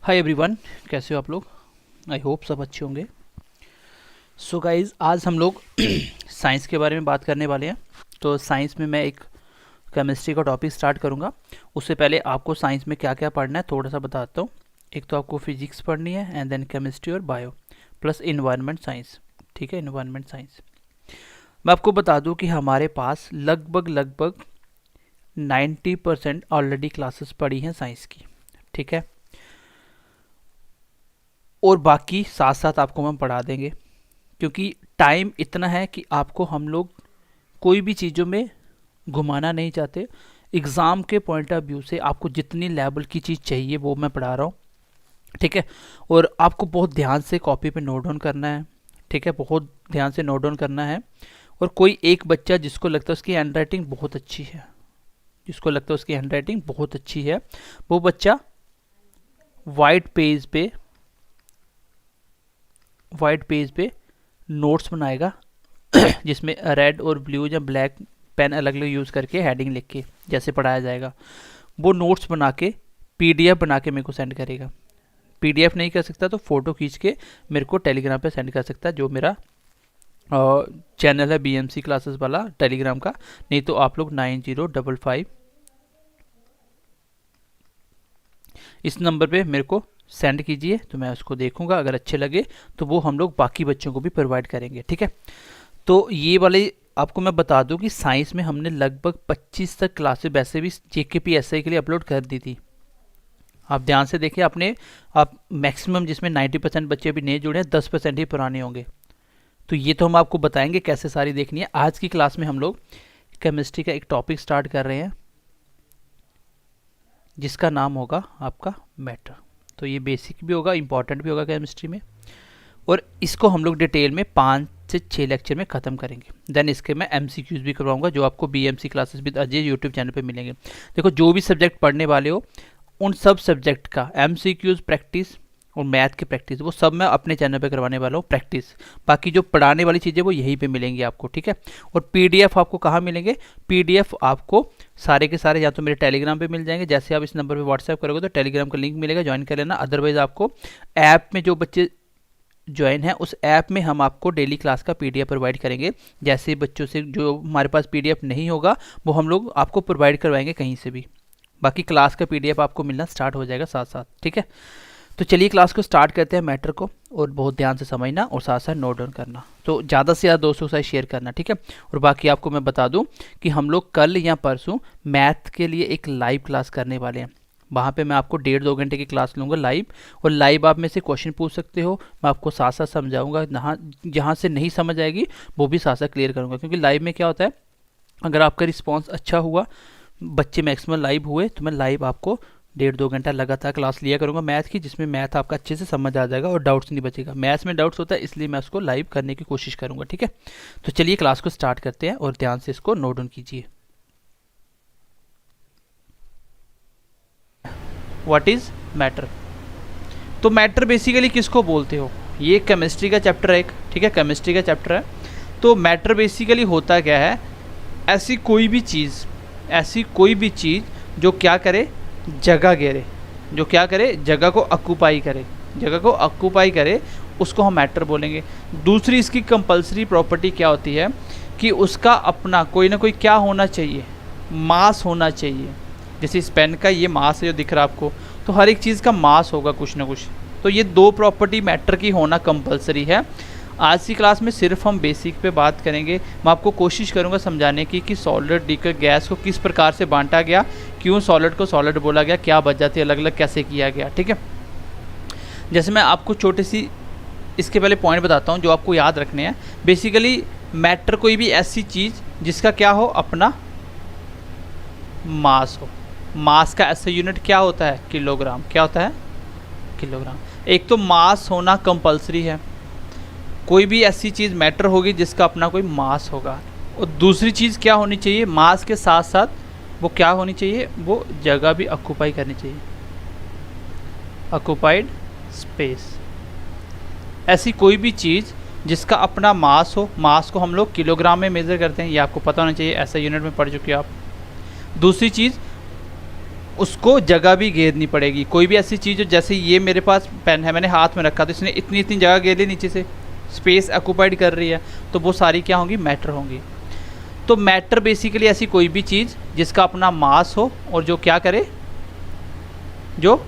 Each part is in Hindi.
हाय एवरीवन, कैसे हो आप लोग। आई होप सब अच्छे होंगे। सो गाइज, आज हम लोग साइंस के बारे में बात करने वाले हैं। तो साइंस में मैं एक केमिस्ट्री का टॉपिक स्टार्ट करूंगा। उससे पहले आपको साइंस में क्या क्या पढ़ना है थोड़ा सा बताता हूँ। एक तो आपको फिजिक्स पढ़नी है एंड देन केमिस्ट्री और बायो प्लस इन्वायरमेंट साइंस। ठीक है, इन्वायरमेंट साइंस। मैं आपको बता दूं कि हमारे पास लगभग लगभग 90% ऑलरेडी क्लासेस पढ़ी हैं साइंस की। ठीक है, और बाकी साथ साथ आपको हम पढ़ा देंगे, क्योंकि टाइम इतना है कि आपको हम लोग कोई भी चीज़ों में घुमाना नहीं चाहते। एग्ज़ाम के पॉइंट ऑफ व्यू से आपको जितनी लेवल की चीज़ चाहिए वो मैं पढ़ा रहा हूँ। ठीक है, और आपको बहुत ध्यान से कॉपी पे नोट डाउन करना है। ठीक है, बहुत ध्यान से नोट डाउन करना है। और कोई एक बच्चा जिसको लगता है उसकी हैंड राइटिंग बहुत अच्छी है, जिसको लगता है उसकी हैंड राइटिंग बहुत अच्छी है, वो बच्चा वाइट पेज पे नोट्स बनाएगा जिसमें रेड और ब्लू या ब्लैक पेन अलग अलग यूज़ करके हेडिंग लिख के जैसे पढ़ाया जाएगा, वो नोट्स बना के पीडीएफ बना के मेरे को सेंड करेगा। पीडीएफ नहीं कर सकता तो फ़ोटो खींच के मेरे को टेलीग्राम पे सेंड कर सकता है, जो मेरा चैनल है बीएमसी क्लासेस वाला टेलीग्राम का। नहीं तो आप लोग 9055 इस नंबर पे मेरे को सेंड कीजिए, तो मैं उसको देखूंगा। अगर अच्छे लगे तो वो हम लोग बाकी बच्चों को भी प्रोवाइड करेंगे। ठीक है, तो ये वाले आपको मैं बता दूं कि साइंस में हमने लगभग 25 तक क्लासेस वैसे भी जेकेपी एसआई के लिए अपलोड कर दी थी। आप ध्यान से देखिए, आप मैक्सिमम जिसमें 90% बच्चे अभी नए जुड़े हैं, 10% ही पुराने होंगे। तो ये तो हम आपको बताएंगे कैसे सारी देखनी है। आज की क्लास में हम लोग केमिस्ट्री का एक टॉपिक स्टार्ट कर रहे हैं जिसका नाम होगा आपका मैटर। तो ये बेसिक भी होगा, इंपॉर्टेंट भी होगा केमिस्ट्री में, और इसको हम लोग डिटेल में 5 से 6 लेक्चर में ख़त्म करेंगे। देन इसके मैं एमसीक्यूज भी करवाऊंगा, जो आपको BMC classes with Ajay YouTube channel पे मिलेंगे। देखो, जो भी सब्जेक्ट पढ़ने वाले हो उन सब सब्जेक्ट का एमसीक्यूज प्रैक्टिस और मैथ की प्रैक्टिस वो सब मैं अपने चैनल पे करवाने वाला हूँ प्रैक्टिस। बाकी जो पढ़ाने वाली चीज़ें वो यहीं पे मिलेंगी आपको। ठीक है, और पीडीएफ आपको कहाँ मिलेंगे? पीडीएफ आपको सारे के सारे या तो मेरे टेलीग्राम पे मिल जाएंगे, जैसे आप इस नंबर पे व्हाट्सएप करोगे तो टेलीग्राम का लिंक मिलेगा, ज्वाइन कर लेना। अदरवाइज आपको ऐप में जो बच्चे ज्वाइन है उस ऐप में हम आपको डेली क्लास का पीडीएफ प्रोवाइड करेंगे। जैसे बच्चों से जो हमारे पास पीडीएफ नहीं होगा वो हम लोग आपको प्रोवाइड करवाएंगे कहीं से भी। बाकी क्लास का पीडीएफ आपको मिलना स्टार्ट हो जाएगा साथ साथ। ठीक है, तो चलिए क्लास को स्टार्ट करते हैं मैटर को, और बहुत ध्यान से समझना और साथ साथ नोट डाउन करना। तो ज़्यादा से ज़्यादा दोस्तों के साथ शेयर करना। ठीक है, और बाकी आपको मैं बता दूं कि हम लोग कल या परसों मैथ के लिए एक लाइव क्लास करने वाले हैं। वहाँ पे मैं आपको 1.5-2 घंटे की क्लास लूँगा लाइव, और लाइव आप में से क्वेश्चन पूछ सकते हो। मैं आपको साथ साथ समझाऊंगा, जहाँ से नहीं समझ आएगी वो भी साथ साथ क्लियर करूँगा। क्योंकि लाइव में क्या होता है, अगर आपका रिस्पॉन्स अच्छा हुआ, बच्चे मैक्सिमम लाइव हुए, तो मैं लाइव आपको 1.5-2 घंटा लगातार क्लास लिया करूँगा मैथ की, जिसमें मैथ आपका अच्छे से समझ आ जाएगा और डाउट्स नहीं बचेगा। मैथ्स में डाउट्स होता है, इसलिए मैं उसको लाइव करने की कोशिश करूँगा। ठीक है, तो चलिए क्लास को स्टार्ट करते हैं और ध्यान से इसको नोट डाउन कीजिए। What is matter? तो मैटर बेसिकली किसको बोलते हो? ये केमिस्ट्री का चैप्टर है एक। ठीक है, केमिस्ट्री का चैप्टर है। तो मैटर बेसिकली होता क्या है? ऐसी कोई भी चीज़ जो क्या करे, जगह घेरे, जो क्या करे, जगह को ऑक्यूपाई करे, उसको हम मैटर बोलेंगे। दूसरी इसकी कंपलसरी प्रॉपर्टी क्या होती है कि उसका अपना कोई ना कोई क्या होना चाहिए, मास होना चाहिए। जैसे इस पेन का ये मास है जो दिख रहा है आपको, तो हर एक चीज़ का मास होगा कुछ ना कुछ। तो ये 2 प्रॉपर्टी मैटर की होना कंपलसरी है। आज की क्लास में सिर्फ हम बेसिक पे बात करेंगे। मैं आपको कोशिश करूंगा समझाने की कि सॉलिड लिक्विड गैस को किस प्रकार से बांटा गया, क्यों सॉलिड को सॉलिड बोला गया, क्या वजह थी, अलग अलग कैसे किया गया। ठीक है, जैसे मैं आपको छोटी सी इसके पहले पॉइंट बताता हूँ जो आपको याद रखने हैं। बेसिकली मैटर कोई भी ऐसी चीज़ जिसका क्या हो, अपना मास हो। मास का ऐसा यूनिट क्या होता है? किलोग्राम। क्या होता है? किलोग्राम। एक तो मास होना कंपलसरी है, कोई भी ऐसी चीज़ मैटर होगी जिसका अपना कोई मास होगा। और दूसरी चीज़ क्या होनी चाहिए, मास के साथ साथ वो क्या होनी चाहिए, वो जगह भी ऑक्यूपाई करनी चाहिए, ऑक्यूपाइड स्पेस। ऐसी कोई भी चीज़ जिसका अपना मास हो, मास को हम लोग किलोग्राम में मेज़र करते हैं, ये आपको पता होना चाहिए, ऐसा यूनिट में पढ़ चुके हो आप। दूसरी चीज़ उसको जगह भी घेरनी पड़ेगी। कोई भी ऐसी चीज़ हो, जैसे ये मेरे पास पेन है, मैंने हाथ में रखा तो इसने इतनी इतनी जगह घेर ली, नीचे से स्पेस ऑक्यूपाइड कर रही है, तो वो सारी क्या होंगी, मैटर होंगी। तो मैटर बेसिकली ऐसी कोई भी चीज़ जिसका अपना मास हो और जो क्या करे, जो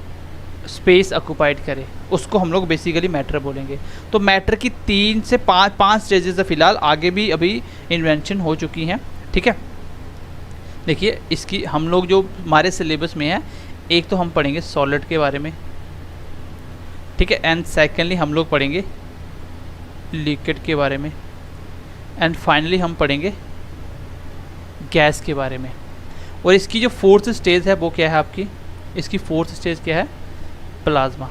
स्पेस ऑक्यूपाइड करे, उसको हम लोग बेसिकली मैटर बोलेंगे। तो मैटर की 3 से 5 स्टेजेस है फिलहाल, आगे भी अभी इन्वेंशन हो चुकी हैं, ठीक है। देखिए इसकी हम लोग जो हमारे सिलेबस में है, एक तो हम पढ़ेंगे सॉलिड के बारे में, ठीक है, एंड सेकेंडली हम लोग पढ़ेंगे लिक्विड के बारे में, एंड फाइनली हम पढ़ेंगे गैस के बारे में। और इसकी जो 4th स्टेज है वो क्या है आपकी, इसकी 4th स्टेज क्या है, प्लाज्मा।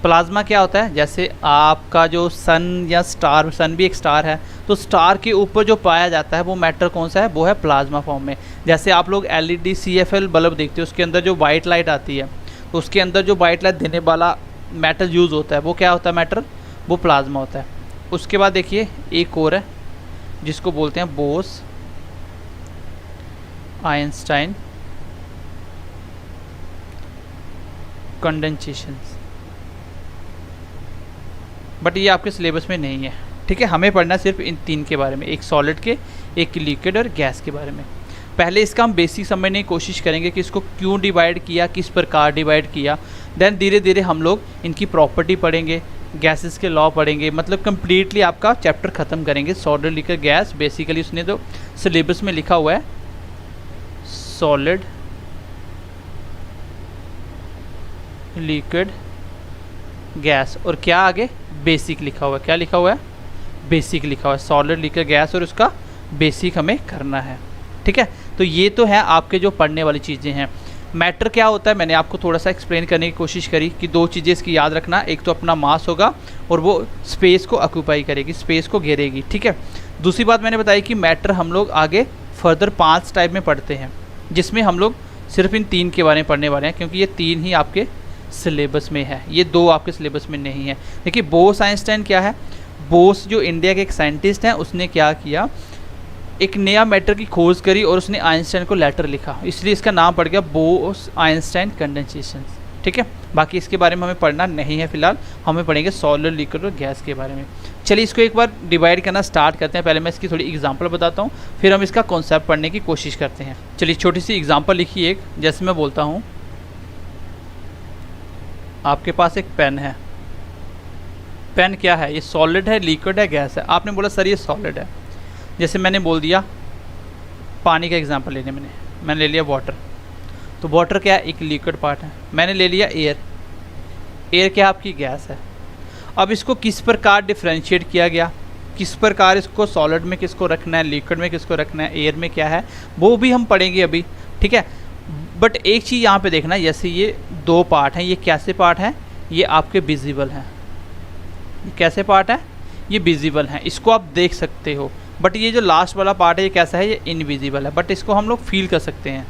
प्लाज्मा क्या होता है, जैसे आपका जो सन या स्टार, सन भी एक स्टार है, तो स्टार के ऊपर जो पाया जाता है वो मैटर कौन सा है, वो है प्लाज्मा फॉर्म में। जैसे आप लोग LED CFL बल्ब देखते हो, उसके अंदर जो वाइट लाइट आती है, तो उसके अंदर जो वाइट लाइट देने वाला मेटल यूज़ होता है वो क्या होता है, मैटर, वो प्लाज्मा होता है। उसके बाद देखिए एक और है जिसको बोलते हैं बोस आइंस्टाइन कंडेंसेशन, बट ये आपके सिलेबस में नहीं है, ठीक है। हमें पढ़ना सिर्फ इन 3 के बारे में, एक सॉलिड के, एक लिक्विड और गैस के बारे में। पहले इसका हम बेसिक समझने की कोशिश करेंगे कि इसको क्यों डिवाइड किया, किस प्रकार डिवाइड किया, देन धीरे धीरे हम लोग इनकी प्रॉपर्टी पढ़ेंगे, गैसेस के लॉ पढ़ेंगे, मतलब कंप्लीटली आपका चैप्टर ख़त्म करेंगे। सॉलिड लिक्विड गैस, बेसिकली उसने तो सिलेबस में लिखा हुआ है सॉलिड लिक्विड गैस, और क्या आगे बेसिक लिखा हुआ है, क्या लिखा हुआ है, बेसिक लिखा हुआ है, सॉलिड लिक्विड गैस, और उसका बेसिक हमें करना है, ठीक है। तो ये तो है आपके जो पढ़ने वाली चीज़ें हैं। मैटर क्या होता है, मैंने आपको थोड़ा सा एक्सप्लेन करने की कोशिश करी कि 2 चीज़ें इसकी याद रखना, एक तो अपना मास होगा और वो स्पेस को ऑक्यूपाई करेगी, स्पेस को घेरेगी, ठीक है। दूसरी बात मैंने बताई कि मैटर हम लोग आगे फर्दर 5 टाइप में पढ़ते हैं, जिसमें हम लोग सिर्फ इन 3 के बारे में पढ़ने वाले हैं, क्योंकि ये 3 ही आपके सिलेबस में है, ये 2 आपके सिलेबस में नहीं है। देखिए बोस आइंस्टाइन क्या है, बोस जो इंडिया के एक साइंटिस्ट हैं, उसने क्या किया, एक नया मैटर की खोज करी और उसने आइंस्टाइन को लेटर लिखा, इसलिए इसका नाम पड़ गया बोस आइंस्टाइन कंडेंसेशन, ठीक है। बाकी इसके बारे में हमें पढ़ना नहीं है फिलहाल, हमें पढ़ेंगे सॉलिड लिक्विड और गैस के बारे में। चलिए इसको एक बार डिवाइड करना स्टार्ट करते हैं। पहले मैं इसकी थोड़ी एग्जांपल बताता हूँ, फिर हम इसका कॉन्सेप्ट पढ़ने की कोशिश करते हैं। चलिए छोटी सी एग्जांपल लिखिए एक, जैसे मैं बोलता हूँ आपके पास एक पेन है, पेन क्या है, ये सॉलिड है, लिक्विड है, गैस है। आपने बोला सर ये सॉलिड है, जैसे मैंने बोल दिया पानी का एग्जांपल लेने, मैंने ले लिया वाटर, तो वाटर क्या है, एक लिक्विड पार्ट है। मैंने ले लिया एयर, एयर क्या आपकी गैस है। अब इसको किस प्रकार डिफ्रेंशिएट किया गया, किस प्रकार इसको सॉलिड में किसको रखना है, लिक्विड में किसको रखना है, एयर में क्या है, वो भी हम पढ़ेंगे अभी, ठीक है। बट एक चीज़ यहाँ पे देखना, जैसे ये 2 पार्ट हैं, ये कैसे पार्ट हैं, ये आपके विजिबल हैं, कैसे पार्ट है, ये विजिबल हैं, इसको आप देख सकते हो। बट ये जो लास्ट वाला पार्ट है ये कैसा है, ये इनविजिबल है, बट इसको हम लोग फील कर सकते हैं।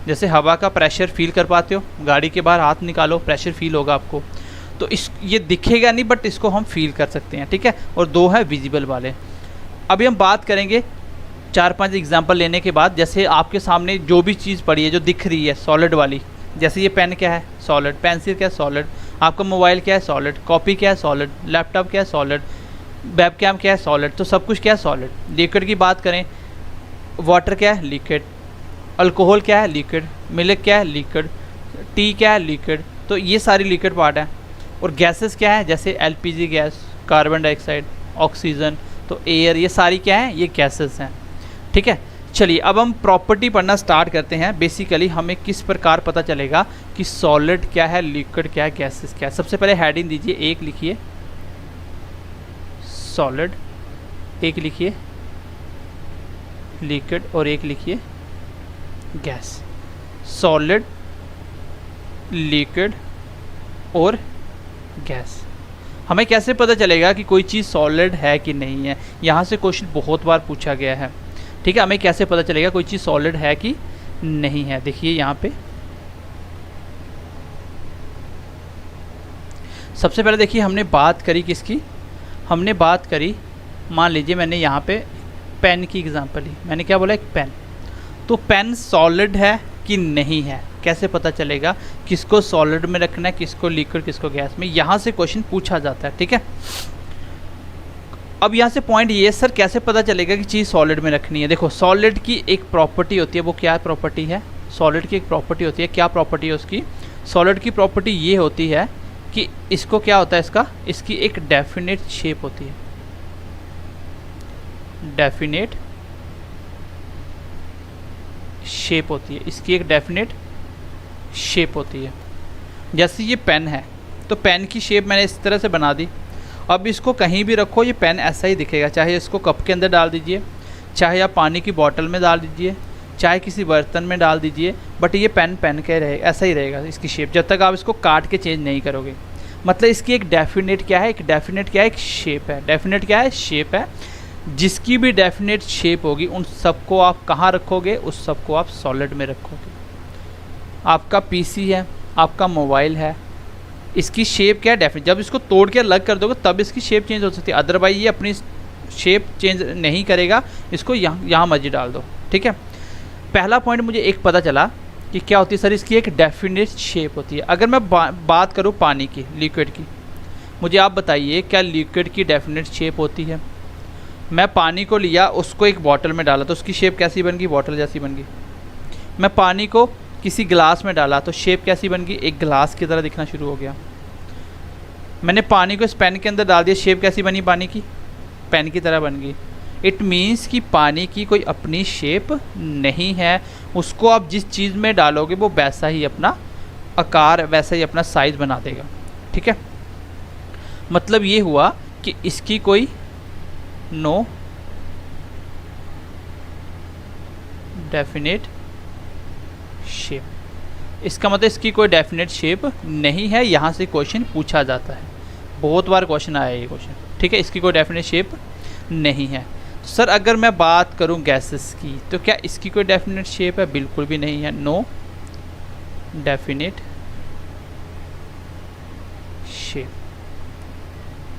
जैसे हवा का प्रेशर फील कर पाते हो, गाड़ी के बाहर हाथ निकालो, प्रेशर फील होगा आपको, तो इस ये दिखेगा नहीं, बट इसको हम फील कर सकते हैं, ठीक है। और 2 है विजिबल वाले। अभी हम बात करेंगे 4-5 एग्जाम्पल लेने के बाद, जैसे आपके सामने जो भी चीज़ पड़ी है जो दिख रही है सॉलिड वाली, जैसे ये पेन क्या है, सॉलिड, पेंसिल क्या है, सॉलिड, आपका मोबाइल क्या है, सॉलिड, कॉपी क्या है, सॉलिड, लैपटॉप क्या है, सॉलिड, वेबकैम क्या है, सॉलिड, तो सब कुछ क्या है, सॉलिड। लिक्विड की बात करें, वाटर क्या है, लिक्विड, अल्कोहल क्या है, लिक्विड, मिल्क क्या है, लिक्विड, टी क्या है, लिक्विड, तो ये सारी लिक्विड पार्ट है। और गैसेस क्या है, जैसे LPG gas, carbon dioxide, oxygen, तो एयर, ये सारी क्या है, ये गैसेस हैं, ठीक है। चलिए अब हम प्रॉपर्टी पढ़ना स्टार्ट करते हैं। बेसिकली हमें किस प्रकार पता चलेगा कि सॉलिड क्या है, लिक्विड क्या है, गैसेस क्या है। सबसे पहले हेडिंग दीजिए, एक लिखिए सॉलिड, एक लिखिए लिक्विड और एक लिखिए गैस। सॉलिड, लिक्विड और गैस। हमें कैसे पता चलेगा कि कोई चीज़ सॉलिड है कि नहीं है, यहाँ से क्वेश्चन बहुत बार पूछा गया है, ठीक है। हमें कैसे पता चलेगा कोई चीज़ सॉलिड है कि नहीं है, देखिए यहाँ पे सबसे पहले देखिए हमने बात करी किसकी, हमने बात करी, मान लीजिए मैंने यहाँ पे पेन की एग्जांपल ली, मैंने क्या बोला, एक पेन। तो पेन सॉलिड है कि नहीं है, कैसे पता चलेगा किसको सॉलिड में रखना है, किसको लिक्विड, किसको गैस में, यहाँ से क्वेश्चन पूछा जाता है। ठीक है, अब यहाँ से पॉइंट ये सर कैसे पता चलेगा कि चीज़ सॉलिड में रखनी है। देखो सॉलिड की एक प्रॉपर्टी होती है, वो क्या प्रॉपर्टी है, सॉलिड की एक प्रॉपर्टी होती है, क्या प्रॉपर्टी है उसकी, सॉलिड की प्रॉपर्टी ये होती है कि इसको क्या होता है, इसकी एक डेफिनेट शेप होती है, डेफिनेट शेप होती है, इसकी एक डेफिनेट शेप होती है। जैसे ये पेन है तो पेन की शेप मैंने इस तरह से बना दी, अब इसको कहीं भी रखो ये पेन ऐसा ही दिखेगा, चाहे इसको कप के अंदर डाल दीजिए, चाहे आप पानी की बोतल में डाल दीजिए, चाहे किसी बर्तन में डाल दीजिए, बट ये पेन पेन के रहेगा, ऐसा ही रहेगा इसकी शेप, जब तक आप इसको काट के चेंज नहीं करोगे। मतलब इसकी एक डेफिनेट क्या है, एक डेफिनेट क्या है, एक शेप है, डेफिनेट क्या है, शेप है। जिसकी भी डेफिनेट शेप होगी उन सबको आप कहाँ रखोगे, उस सबको आप सॉलिड में रखोगे। आपका पीसी है, आपका मोबाइल है, इसकी शेप क्या है, डेफिनेट, जब इसको तोड़ के अलग कर दोगे तब इसकी शेप चेंज हो सकती है, अदरवाइज ये अपनी शेप चेंज नहीं करेगा, इसको यहाँ मर्जी डाल दो। ठीक है, पहला पॉइंट मुझे एक पता चला कि क्या होती है सर, इसकी एक डेफिनेट शेप होती है। अगर मैं बात करूँ पानी की, लिक्विड की, मुझे आप बताइए क्या लिक्विड की डेफिनेट शेप होती है। मैं पानी को लिया, उसको एक बॉटल में डाला तो उसकी शेप कैसी बन गई, बॉटल जैसी बन गई। मैं पानी को किसी गिलास में डाला तो शेप कैसी बन गई, एक गिलास की तरह दिखना शुरू हो गया। मैंने पानी को इस पेन के अंदर डाल दिया, शेप कैसी बनी पानी की, पेन की तरह बन गई। इट मीन्स कि पानी की कोई अपनी शेप नहीं है, उसको आप जिस चीज़ में डालोगे वो वैसा ही अपना आकार, वैसा ही अपना साइज बना देगा। ठीक है, मतलब ये हुआ कि इसकी कोई नो डेफिनेट शेप, इसका मतलब इसकी कोई डेफिनेट शेप नहीं है। यहाँ से क्वेश्चन पूछा जाता है, बहुत बार क्वेश्चन आया ये क्वेश्चन। ठीक है, इसकी कोई डेफिनेट शेप नहीं है। सर अगर मैं बात करूँ गैसेस की, तो क्या इसकी कोई डेफिनेट शेप है, बिल्कुल भी नहीं है, नो डेफिनेट शेप,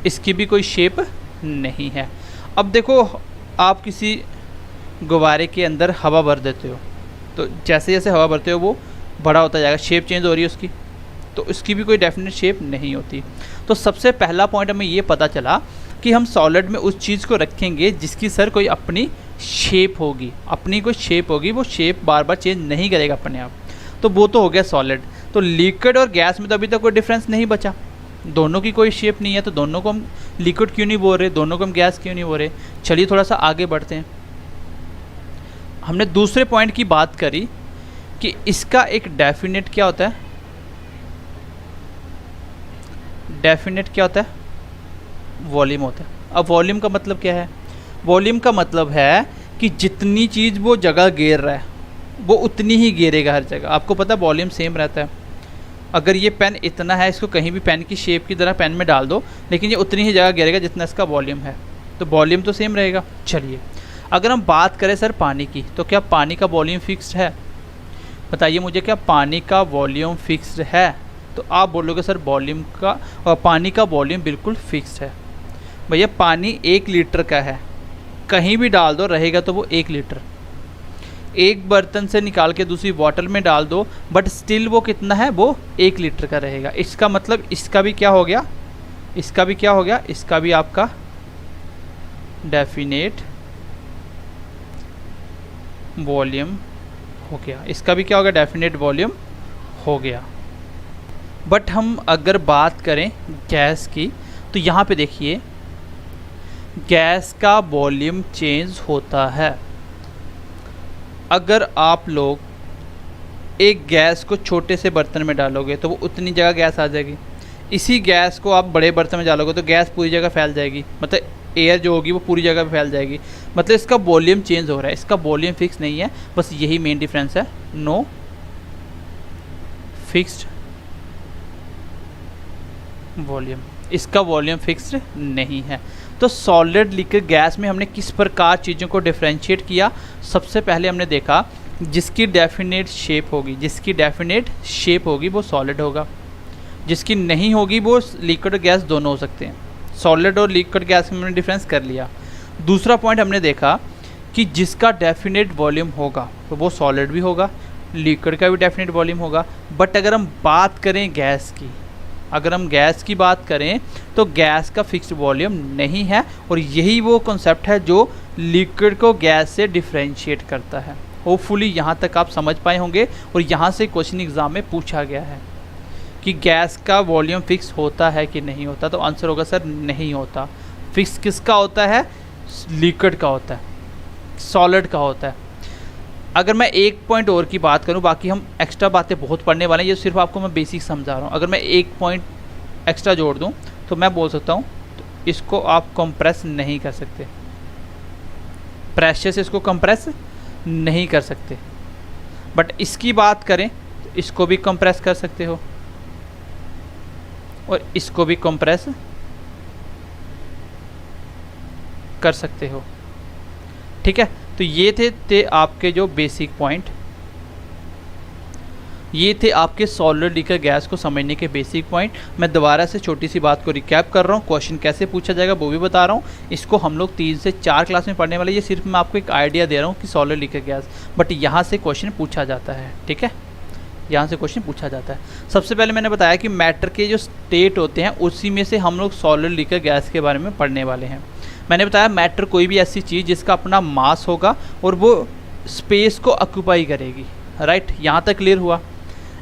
इसकी भी कोई शेप नहीं है। अब देखो आप किसी गुब्बारे के अंदर हवा भर देते हो, तो जैसे जैसे हवा भरते हो वो बड़ा होता जाएगा, शेप चेंज हो रही है उसकी, तो इसकी भी कोई डेफिनेट शेप नहीं होती। तो सबसे पहला पॉइंट हमें ये पता चला कि हम सॉलिड में उस चीज़ को रखेंगे जिसकी सर कोई अपनी शेप होगी, अपनी कोई शेप होगी, वो शेप बार बार चेंज नहीं करेगा अपने आप, तो वो तो हो गया सॉलिड। तो लिक्विड और गैस में तो अभी तक कोई डिफरेंस नहीं बचा, दोनों की कोई शेप नहीं है, तो दोनों को हम लिक्विड क्यों नहीं बोल रहे, दोनों को हम गैस क्यों नहीं बोल रहे। चलिए थोड़ा सा आगे बढ़ते हैं। हमने दूसरे पॉइंट की बात करी कि इसका एक डेफिनेट क्या होता है, डेफिनेट क्या होता है, वॉल्यूम होता है। अब वॉल्यूम का मतलब क्या है, वॉल्यूम का मतलब है कि जितनी चीज़ वो जगह घेर रहा है वो उतनी ही घेरेगा हर जगह। आपको पता है वॉल्यूम सेम रहता है, अगर ये पेन इतना है, इसको कहीं भी पेन की शेप की तरह पेन में डाल दो, लेकिन ये उतनी ही जगह घेरेगा जितना इसका वॉल्यूम है, तो वॉल्यूम तो सेम रहेगा। चलिए अगर हम बात करें सर पानी की, तो क्या पानी का वॉल्यूम फिक्स्ड है, बताइए मुझे, क्या पानी का वॉल्यूम फिक्स्ड है। तो आप बोलोगे सर वॉल्यूम का और पानी का वॉल्यूम बिल्कुल फिक्स्ड है। भैया पानी 1 लीटर का है, कहीं भी डाल दो रहेगा तो वो 1 लीटर, एक बर्तन से निकाल के दूसरी बॉटल में डाल दो बट स्टिल वो कितना है, वो 1 लीटर का रहेगा। इसका मतलब इसका भी क्या हो गया, इसका भी क्या हो गया, इसका भी आपका डेफिनेट वॉल्यूम हो गया, इसका भी क्या हो गया, डेफिनेट वॉल्यूम हो गया। बट हम अगर बात करें गैस की, तो यहाँ पे देखिए गैस का वॉल्यूम चेंज होता है। अगर आप लोग एक गैस को छोटे से बर्तन में डालोगे तो वो उतनी जगह गैस आ जाएगी, इसी गैस को आप बड़े बर्तन में डालोगे तो गैस पूरी जगह फैल जाएगी, मतलब एयर जो होगी वो पूरी जगह पे फैल जाएगी। मतलब इसका वॉल्यूम चेंज हो रहा है, इसका वॉल्यूम फिक्स नहीं है, बस यही मेन डिफरेंस है, नो फिक्स्ड वॉल्यूम, इसका वॉल्यूम फिक्स्ड नहीं है। तो सॉलिड लिक्विड गैस में हमने किस प्रकार चीज़ों को डिफरेंशिएट किया। सबसे पहले हमने देखा जिसकी डेफिनेट शेप होगी, जिसकी डेफिनेट शेप होगी वो सॉलिड होगा, जिसकी नहीं होगी वो लिक्विड और गैस दोनों हो सकते हैं। सॉलिड और लिक्विड गैस में हमने डिफरेंस कर लिया। दूसरा पॉइंट हमने देखा कि जिसका डेफिनेट वॉल्यूम होगा तो वो सॉलिड भी होगा, लिक्विड का भी डेफिनेट वॉल्यूम होगा। बट अगर हम बात करें गैस की, अगर हम गैस की बात करें तो गैस का फिक्स्ड वॉल्यूम नहीं है, और यही वो कॉन्सेप्ट है जो लिक्विड को गैस से डिफरेंशिएट करता है। होपफुली यहाँ तक आप समझ पाए होंगे, और यहाँ से क्वेश्चन एग्जाम में पूछा गया है कि गैस का वॉल्यूम फिक्स होता है कि नहीं होता, तो आंसर होगा सर नहीं होता। फिक्स किसका होता है? लिक्विड का होता है, सॉलिड का होता है। अगर मैं एक पॉइंट और की बात करूं, बाकी हम एक्स्ट्रा बातें बहुत पढ़ने वाले हैं, ये सिर्फ आपको मैं बेसिक समझा रहा हूं। अगर मैं एक पॉइंट एक्स्ट्रा जोड़ दूं तो मैं बोल सकता हूं तो इसको आप कंप्रेस नहीं कर सकते, प्रेशर से इसको कंप्रेस नहीं कर सकते। बट इसकी बात करें तो इसको भी कंप्रेस कर सकते हो और इसको भी कंप्रेस कर सकते हो, ठीक है। तो ये थे आपके जो बेसिक पॉइंट, ये थे आपके सॉलिड लिक्विड गैस को समझने के बेसिक पॉइंट। मैं दोबारा से छोटी सी बात को रिकैप कर रहा हूँ, क्वेश्चन कैसे पूछा जाएगा वो भी बता रहा हूँ। इसको हम लोग 3 से 4 क्लास में पढ़ने वाले, ये सिर्फ मैं आपको एक आइडिया दे रहा हूँ कि सॉलिड लिक्विड गैस, बट यहाँ से क्वेश्चन पूछा जाता है, ठीक है, यहाँ से क्वेश्चन पूछा जाता है। सबसे पहले मैंने बताया कि मैटर के जो स्टेट होते हैं उसी में से हम लोग सॉलिड लिक्विड गैस के बारे में पढ़ने वाले हैं। मैंने बताया मैटर कोई भी ऐसी चीज़ जिसका अपना मास होगा और वो स्पेस को ऑक्यूपाई करेगी, राइट, यहाँ तक क्लियर हुआ।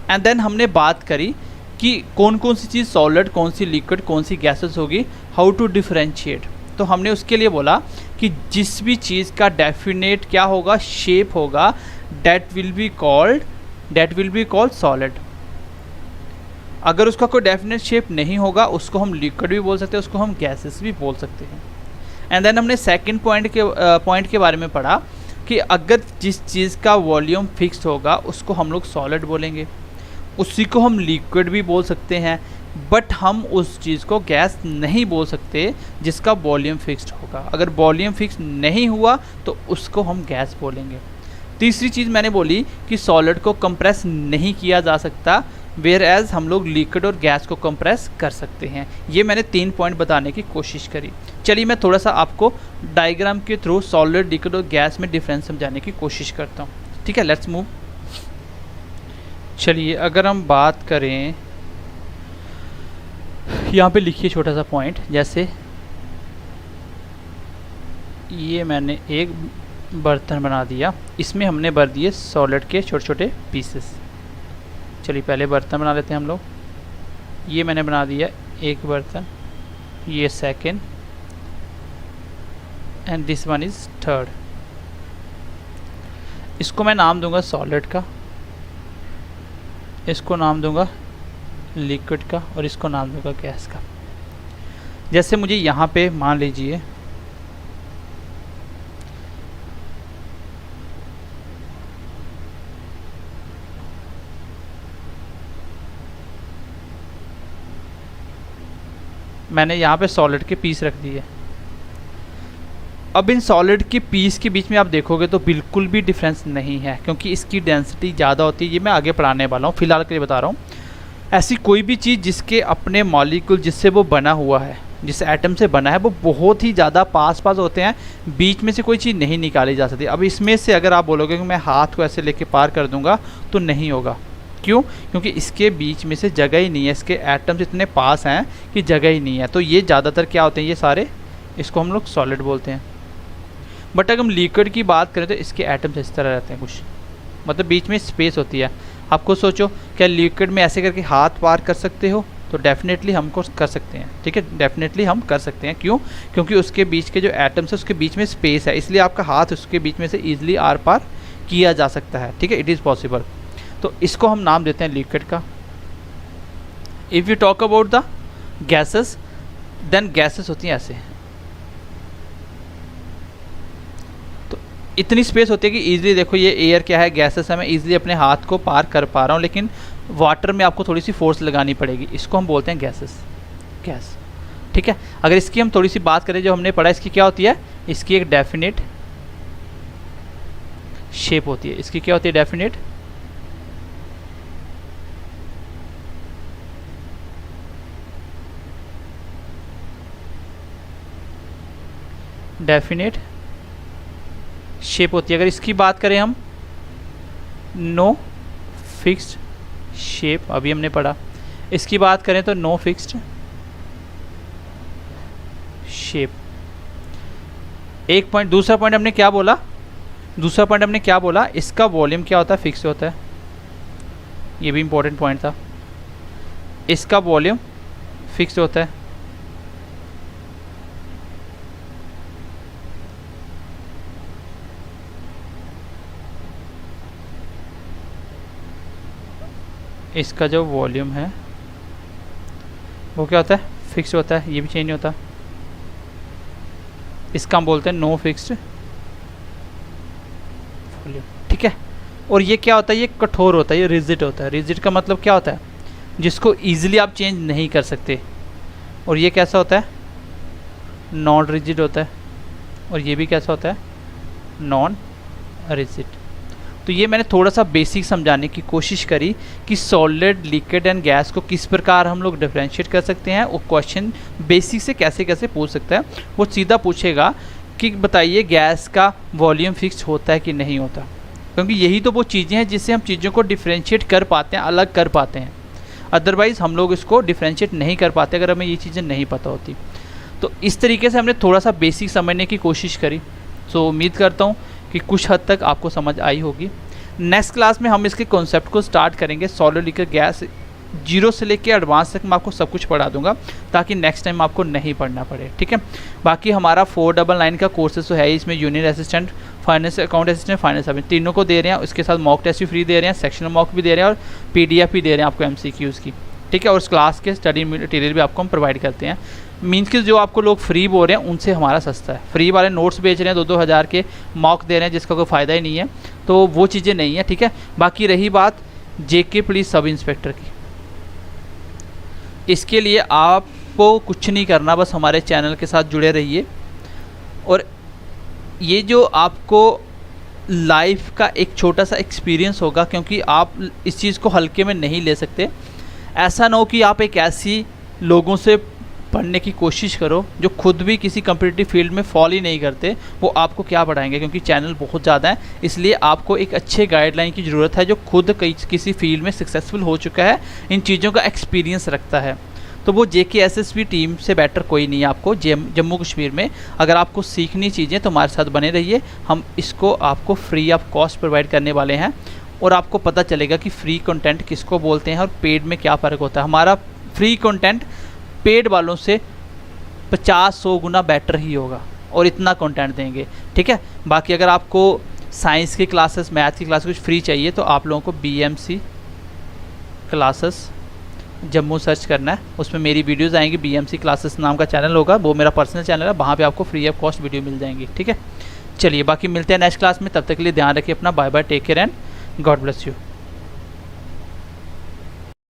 एंड देन हमने बात करी कि कौन कौन सी चीज़ सॉलिड, कौन सी लिक्विड, कौन सी गैसेस होगी, हाउ टू डिफरेंशिएट। तो हमने उसके लिए बोला कि जिस भी चीज़ का डेफिनेट क्या होगा, शेप होगा, that will be called solid. अगर उसका कोई डेफिनेट शेप नहीं होगा उसको हम लिक्विड भी बोल सकते हैं, उसको हम गैसेस भी बोल सकते हैं। एंड देन हमने सेकंड पॉइंट के बारे में पढ़ा कि अगर जिस चीज़ का वॉल्यूम फिक्स होगा उसको हम लोग सॉलिड बोलेंगे, उसी को हम लिक्विड भी बोल सकते हैं, बट हम उस चीज़ को गैस नहीं बोल सकते जिसका वॉल्यूम फिक्स्ड होगा। अगर वॉल्यूम फिक्स नहीं हुआ तो उसको हम गैस बोलेंगे। तीसरी चीज़ मैंने बोली कि सॉलिड को कंप्रेस नहीं किया जा सकता, वेयर एज हम लोग लिक्विड और गैस को कंप्रेस कर सकते हैं। ये मैंने 3 पॉइंट बताने की कोशिश करी। चलिए मैं थोड़ा सा आपको डायग्राम के थ्रू सॉलिड, लिक्विड और गैस में डिफरेंस समझाने की कोशिश करता हूँ, ठीक है। Let's move. चलिए अगर हम बात करें, यहाँ पे लिखिए छोटा सा पॉइंट, जैसे ये मैंने एक बर्तन बना दिया, इसमें हमने भर दिए सॉलिड के छोटे छोटे पीसेस। चलिए पहले बर्तन बना लेते हैं हम लोग। ये मैंने बना दिया एक बर्तन, ये second, and this one is third. इसको मैं नाम दूंगा सॉलिड का, इसको नाम दूंगा लिक्विड का, और इसको नाम दूंगा गैस का। जैसे मुझे यहाँ पे मान लीजिए मैंने यहाँ पे सॉलिड के पीस रख दिए। अब इन सॉलिड के पीस के बीच में आप देखोगे तो बिल्कुल भी डिफरेंस नहीं है, क्योंकि इसकी डेंसिटी ज़्यादा होती है। ये मैं आगे पढ़ाने वाला हूँ, फिलहाल के लिए बता रहा हूँ। ऐसी कोई भी चीज़ जिसके अपने मॉलिक्यूल जिससे वो बना हुआ है, जिस एटम से बना है, वो बहुत ही ज़्यादा पास होते हैं, बीच में से कोई चीज़ नहीं निकाली जा सकती। अब इसमें से अगर आप बोलोगे कि मैं हाथ को ऐसे लेके पार कर दूंगा तो नहीं होगा। क्यों? क्योंकि इसके बीच में से जगह ही नहीं है, इसके एटम्स इतने पास हैं कि जगह ही नहीं है। तो ये ज़्यादातर क्या होते हैं, ये सारे, इसको हम लोग सॉलिड बोलते हैं। बट अगर हम लिक्विड की बात करें तो इसके एटम्स इस तरह रहते हैं कुछ, मतलब बीच में स्पेस होती है। आपको सोचो, क्या लिक्विड में ऐसे करके हाथ पार कर सकते हो? तो डेफिनेटली हमको कर सकते हैं, ठीक है, डेफिनेटली हम कर सकते हैं। क्यों? क्योंकि उसके बीच के जो एटम्स है उसके बीच में स्पेस है, इसलिए आपका हाथ उसके बीच में से ईजिली आर पार किया जा सकता है, ठीक है, इट इज़ पॉसिबल। तो इसको हम नाम देते हैं लिक्विड का। If you talk about the gases, then gases होती हैं ऐसे, तो इतनी स्पेस होती है कि इजीली, देखो ये एयर क्या है, गैसेस है, मैं इजीली अपने हाथ को पार कर पा रहा हूँ, लेकिन वाटर में आपको थोड़ी सी फोर्स लगानी पड़ेगी। इसको हम बोलते हैं गैसेस, गैस, ठीक है। अगर इसकी हम थोड़ी सी बात करें, जो हमने पढ़ा, इसकी क्या होती है, इसकी एक डेफिनेट शेप होती है। इसकी क्या होती है, डेफिनेट शेप होती है। अगर इसकी बात करें हम, नो फिक्स्ड शेप, अभी हमने पढ़ा। इसकी बात करें तो नो फिक्स्ड शेप। एक पॉइंट, दूसरा पॉइंट हमने क्या बोला, दूसरा पॉइंट हमने क्या बोला, इसका वॉल्यूम क्या होता है, फिक्स होता है। ये भी इंपॉर्टेंट पॉइंट था, इसका वॉल्यूम फिक्स होता है। इसका जो वॉल्यूम है वो क्या होता है, फिक्स होता है, ये भी चेंज नहीं होता। इसका हम बोलते हैं नो फिक्स्ड वॉल्यूम, ठीक है। और ये क्या होता है, ये कठोर होता है, ये रिजिड होता है। रिजिड का मतलब क्या होता है, जिसको ईजिली आप चेंज नहीं कर सकते। और ये कैसा होता है, नॉन रिजिड होता है। और ये भी कैसा होता है, नॉन रिजिड। तो ये मैंने थोड़ा सा बेसिक समझाने की कोशिश करी कि सॉलिड, लिक्विड एंड गैस को किस प्रकार हम लोग डिफरेंशिएट कर सकते हैं। वो क्वेश्चन बेसिक से कैसे कैसे पूछ सकता है। वो सीधा पूछेगा कि बताइए गैस का वॉल्यूम फिक्स होता है कि नहीं होता, क्योंकि यही तो वो चीज़ें हैं जिससे हम चीज़ों को डिफरेंशिएट कर पाते हैं, अलग कर पाते हैं। अदरवाइज़ हम लोग इसको डिफरेंशिएट नहीं कर पाते अगर हमें ये चीज़ें नहीं पता होती। तो इस तरीके से हमने थोड़ा सा बेसिक समझने की कोशिश करी। सो उम्मीद करता हूँ कि कुछ हद तक आपको समझ आई होगी। नेक्स्ट क्लास में हम इसके कॉन्सेप्ट को स्टार्ट करेंगे। सॉलिड, लिक्विड, गैस, जीरो से लेकर एडवांस तक मैं आपको सब कुछ पढ़ा दूंगा, ताकि नेक्स्ट टाइम आपको नहीं पढ़ना पड़े, ठीक है। बाकी हमारा 499 का कोर्सेज तो है ही, इसमें union assistant, finance account assistant, finance अभी तीनों को दे रहे हैं। उसके साथ मॉक टेस्ट भी फ्री दे रहे हैं, सेक्शनल मॉक भी दे रहे हैं और PDF भी दे रहे हैं आपको MCQs की, ठीक है। और उस क्लास के स्टडी मटेरियल भी आपको हम प्रोवाइड करते हैं। मीन्स कि जो आपको लोग फ्री बोल रहे हैं उनसे हमारा सस्ता है। फ्री वाले नोट्स बेच रहे हैं 2-2 हज़ार के, मॉक दे रहे हैं जिसका कोई फ़ायदा ही नहीं है, तो वो चीज़ें नहीं है, ठीक है। बाकी रही बात JK पुलिस सब इंस्पेक्टर की, इसके लिए आपको कुछ नहीं करना, बस हमारे चैनल के साथ जुड़े रहिए। और ये जो आपको लाइफ का एक छोटा सा एक्सपीरियंस होगा, क्योंकि आप इस चीज़ को हल्के में नहीं ले सकते। ऐसा ना हो कि आप एक ऐसी लोगों से पढ़ने की कोशिश करो जो खुद भी किसी कम्पिटिटिव फील्ड में फॉल ही नहीं करते, वो आपको क्या पढ़ाएंगे, क्योंकि चैनल बहुत ज़्यादा है। इसलिए आपको एक अच्छे गाइडलाइन की ज़रूरत है जो खुद किसी फील्ड में सक्सेसफुल हो चुका है, इन चीज़ों का एक्सपीरियंस रखता है। तो वो JK SSB टीम से बेटर कोई नहीं है आपको जम्मू कश्मीर में। अगर आपको सीखनी चीज़ें तो हमारे साथ बने रहिए, हम इसको आपको फ्री ऑफ कॉस्ट प्रोवाइड करने वाले हैं। और आपको पता चलेगा कि फ्री कंटेंट किसको बोलते हैं और पेड में क्या फ़र्क होता है। हमारा फ्री कंटेंट पेड वालों से 50-100 गुना बेटर ही होगा, और इतना कंटेंट देंगे, ठीक है। बाकी अगर आपको साइंस की क्लासेस, मैथ की क्लासेस कुछ फ्री चाहिए तो आप लोगों को BMC क्लासेस जम्मू सर्च करना है, उसमें मेरी वीडियोस आएंगी। BMC क्लासेस नाम का चैनल होगा, वो मेरा पर्सनल चैनल है, वहाँ पे आपको फ्री ऑफ कॉस्ट वीडियो मिल जाएंगी, ठीक है। चलिए बाकी मिलते हैं नेक्स्ट क्लास में, तब तक के लिए ध्यान रखिए अपना। Bye bye, take care and God bless you.